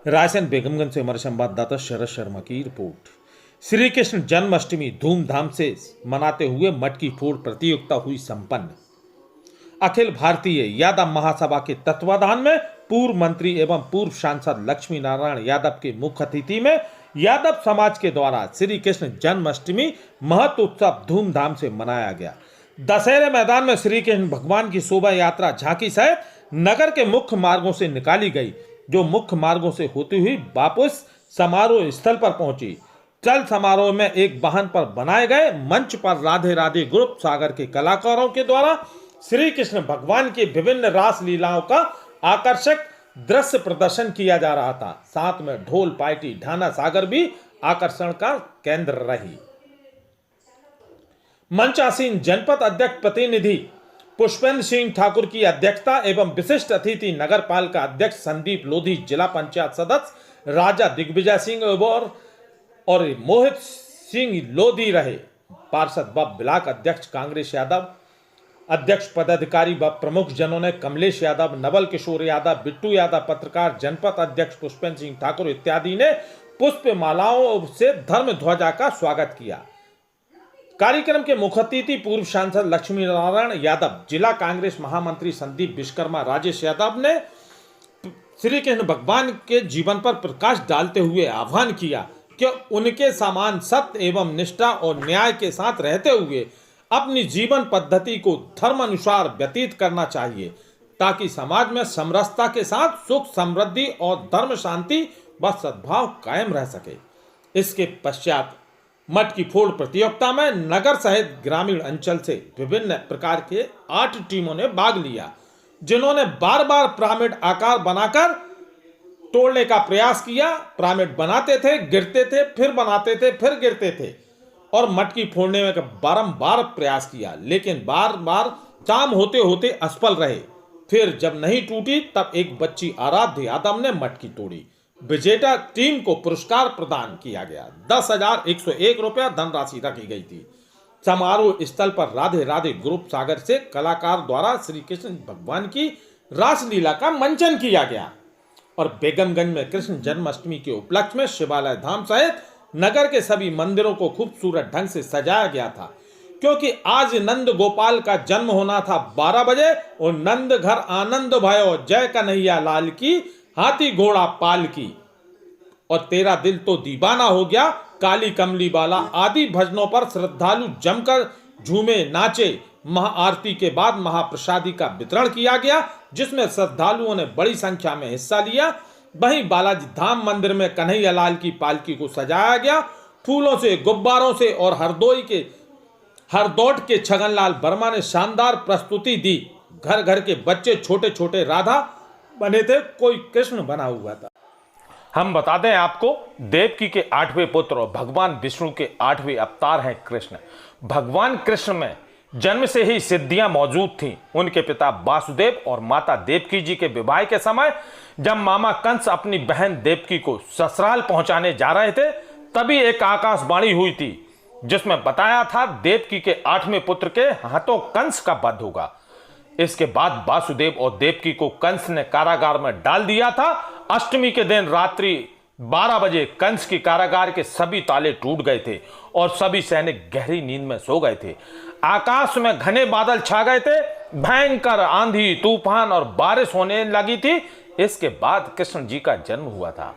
रायसेन बेगमगंज से हमारे संवाददाता शरद शर्मा की रिपोर्ट। श्री कृष्ण जन्माष्टमी धूमधाम से मनाते हुए मटकी फोड़ प्रतियोगिता हुई संपन्न। अखिल भारतीय यादव महासभा के तत्वाधान में पूर्व मंत्री एवं पूर्व सांसद लक्ष्मी नारायण यादव के मुख्य अतिथि में यादव समाज के द्वारा श्री कृष्ण जन्माष्टमी महत्वोत्सव धूमधाम से मनाया गया। दशहरे मैदान में श्री कृष्ण भगवान की शोभा यात्रा झांकी सहित नगर के मुख्य मार्गों से निकाली गई, जो मुख्य मार्गों से होती हुई वापस समारोह स्थल पर पहुंची। चल समारोह में एक वाहन पर बनाए गए मंच पर राधे राधे ग्रुप सागर के कलाकारों के द्वारा श्री कृष्ण भगवान की विभिन्न रास लीलाओं का आकर्षक दृश्य प्रदर्शन किया जा रहा था। साथ में ढोल पार्टी ढाना सागर भी आकर्षण का केंद्र रही। मंचासीन जनपद अध्यक्ष प्रतिनिधि पुष्पेंद्र सिंह ठाकुर की अध्यक्षता एवं विशिष्ट अतिथि नगर पालिका अध्यक्ष संदीप लोधी, जिला पंचायत सदस्य राजा दिग्विजय सिंह और मोहित सिंह लोधी रहे। पार्षद व ब्लॉक अध्यक्ष कांग्रेस यादव, अध्यक्ष पदाधिकारी व प्रमुख जनों ने कमलेश यादव, नवल किशोर यादव, बिट्टू यादव, पत्रकार, जनपद अध्यक्ष पुष्पेंद्र सिंह ठाकुर इत्यादि ने पुष्प मालाओं से धर्म ध्वजा का स्वागत किया। कार्यक्रम के मुख्य अतिथि पूर्व सांसद लक्ष्मी नारायण यादव, जिला कांग्रेस महामंत्री संदीप विश्वकर्मा, राजेश यादव ने श्री कृष्ण भगवान के जीवन पर प्रकाश डालते हुए आह्वान किया कि उनके समान सत्य एवं निष्ठा और न्याय के साथ रहते हुए अपनी जीवन पद्धति को धर्म अनुसार व्यतीत करना चाहिए, ताकि समाज में समरसता के साथ सुख समृद्धि और धर्म शांति व सद्भाव कायम रह सके। इसके पश्चात मटकी फोड़ प्रतियोगिता में नगर सहित ग्रामीण अंचल से विभिन्न प्रकार के 8 टीमों ने भाग लिया, जिन्होंने बार बार पिरामिड आकार बनाकर तोड़ने का प्रयास किया। पिरामिड बनाते थे, गिरते थे, फिर बनाते थे, फिर गिरते थे और मटकी फोड़ने में बारंबार प्रयास किया, लेकिन बार बार काम होते होते असफल रहे। फिर जब नहीं टूटी तब एक बच्ची आराध्य यादव ने मटकी तोड़ी। विजेता टीम को पुरस्कार प्रदान किया गया। 10,101 रुपया धनराशि रखी गई थी। समारोह स्थल पर राधे राधे ग्रुप सागर से कलाकार द्वारा श्री कृष्ण भगवान की रासलीला का मंचन किया गया और बेगमगंज में कृष्ण जन्माष्टमी के उपलक्ष्य में शिवालय धाम सहित नगर के सभी मंदिरों को खूबसूरत ढंग से सजाया गया था, क्योंकि आज नंद गोपाल का जन्म होना था 12 बजे और नंद घर आनंद भयो, जय कन्हैया लाल की, हाथी घोड़ा पाल की, और तेरा दिल तो दीवाना हो गया, काली कमली वाला आदि भजनों पर श्रद्धालु जमकर झूमे नाचे। महाआरती के बाद महाप्रसादी का वितरण किया गया, जिसमें श्रद्धालुओं ने बड़ी संख्या में हिस्सा लिया। वहीं बालाजी धाम मंदिर में कन्हैया लाल की पालकी को सजाया गया। फूलों से, गुब्बारों से और हरदौट के छगनलाल वर्मा ने शानदार प्रस्तुति दी। घर घर के बच्चे छोटे छोटे राधा बने थे, कोई कृष्ण बना हुआ था। हम बता दें आपको, देवकी के 8वें पुत्र और भगवान विष्णु के 8वें अवतार हैं कृष्ण। भगवान कृष्ण में जन्म से ही सिद्धियां मौजूद थीं। उनके पिता वासुदेव और माता देवकी जी के विवाह के समय जब मामा कंस अपनी बहन देवकी को ससुराल पहुंचाने जा रहे थे, तभी एक आकाशवाणी हुई थी, जिसमें बताया था देवकी के 8वें पुत्र के हाथों कंस का वध होगा। इसके बाद वासुदेव और देवकी को कंस ने कारागार में डाल दिया था। अष्टमी के दिन रात्रि 12 बजे कंस की कारागार के सभी ताले टूट गए थे और सभी सैनिक गहरी नींद में सो गए थे। आकाश में घने बादल छा गए थे, भयंकर आंधी, तूफान और बारिश होने लगी थी। इसके बाद कृष्ण जी का जन्म हुआ था।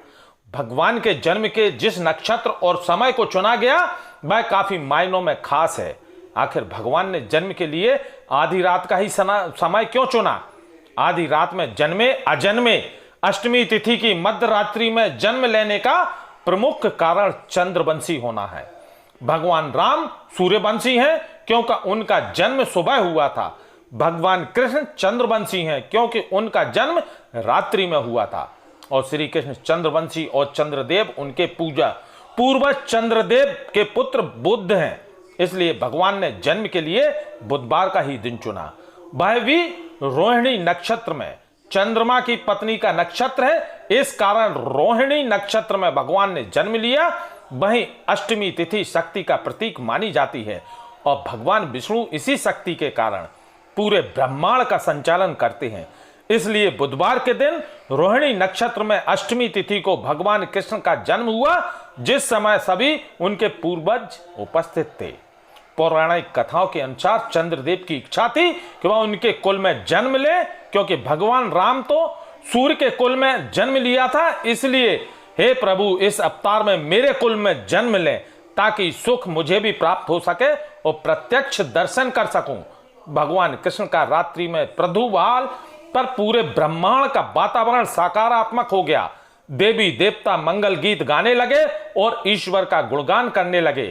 भगवान के जन्म के जिस नक्षत्र और समय को चुना गया वह काफी मायनों में खास है। आखिर भगवान ने जन्म के लिए आधी रात का ही समय क्यों चुना? आधी रात में जन्मे अजन्मे अष्टमी तिथि की मध्य रात्रि में जन्म लेने का प्रमुख कारण चंद्रवंशी होना है। भगवान राम सूर्यवंशी हैं, क्योंकि उनका जन्म सुबह हुआ था। भगवान कृष्ण चंद्रवंशी हैं, क्योंकि उनका जन्म रात्रि में हुआ था। और श्री कृष्ण चंद्रवंशी और चंद्रदेव उनके पूर्वज चंद्रदेव के पुत्र बुध हैं। इसलिए भगवान ने जन्म के लिए बुधवार का ही दिन चुना। वह भी रोहिणी नक्षत्र में, चंद्रमा की पत्नी का नक्षत्र है। इस कारण रोहिणी नक्षत्र में भगवान ने जन्म लिया। वहीं अष्टमी तिथि शक्ति का प्रतीक मानी जाती है और भगवान विष्णु इसी शक्ति के कारण पूरे ब्रह्मांड का संचालन करते हैं। इसलिए बुधवार के दिन रोहिणी नक्षत्र में अष्टमी तिथि को भगवान कृष्ण का जन्म हुआ, जिस समय सभी उनके पूर्वज उपस्थित थे। पौराणिक कथाओं के अनुसार चंद्रदेव की इच्छा थी कि वह उनके कुल में जन्म ले, क्योंकि भगवान राम तो सूर्य के कुल में जन्म लिया था। इसलिए हे प्रभु, इस अवतार में मेरे कुल में जन्म ले, ताकि सुख मुझे भी प्राप्त हो सके और प्रत्यक्ष दर्शन कर सकूं। भगवान कृष्ण का रात्रि में प्रादुर्भाव पर पूरे ब्रह्मांड का वातावरण सकारात्मक हो गया। देवी देवता मंगल गीत गाने लगे और ईश्वर का गुणगान करने लगे।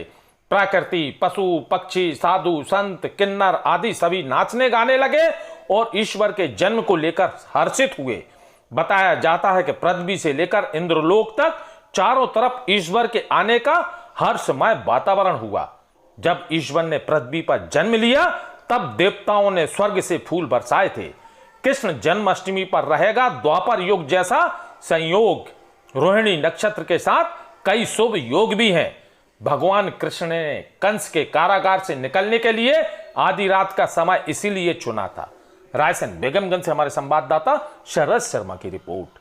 प्रकृति, पशु पक्षी, साधु संत, किन्नर आदि सभी नाचने गाने लगे और ईश्वर के जन्म को लेकर हर्षित हुए। बताया जाता है कि पृथ्वी से लेकर इंद्रलोक तक चारों तरफ ईश्वर के आने का हर्षमय वातावरण हुआ। जब ईश्वर ने पृथ्वी पर जन्म लिया, तब देवताओं ने स्वर्ग से फूल बरसाए थे। कृष्ण जन्माष्टमी पर रहेगा द्वापर युग जैसा संयोग। रोहिणी नक्षत्र के साथ कई शुभ योग भी हैं। भगवान कृष्ण ने कंस के कारागार से निकलने के लिए आधी रात का समय इसीलिए चुना था। रायसेन बेगमगंज से हमारे संवाददाता शरद शर्मा की रिपोर्ट।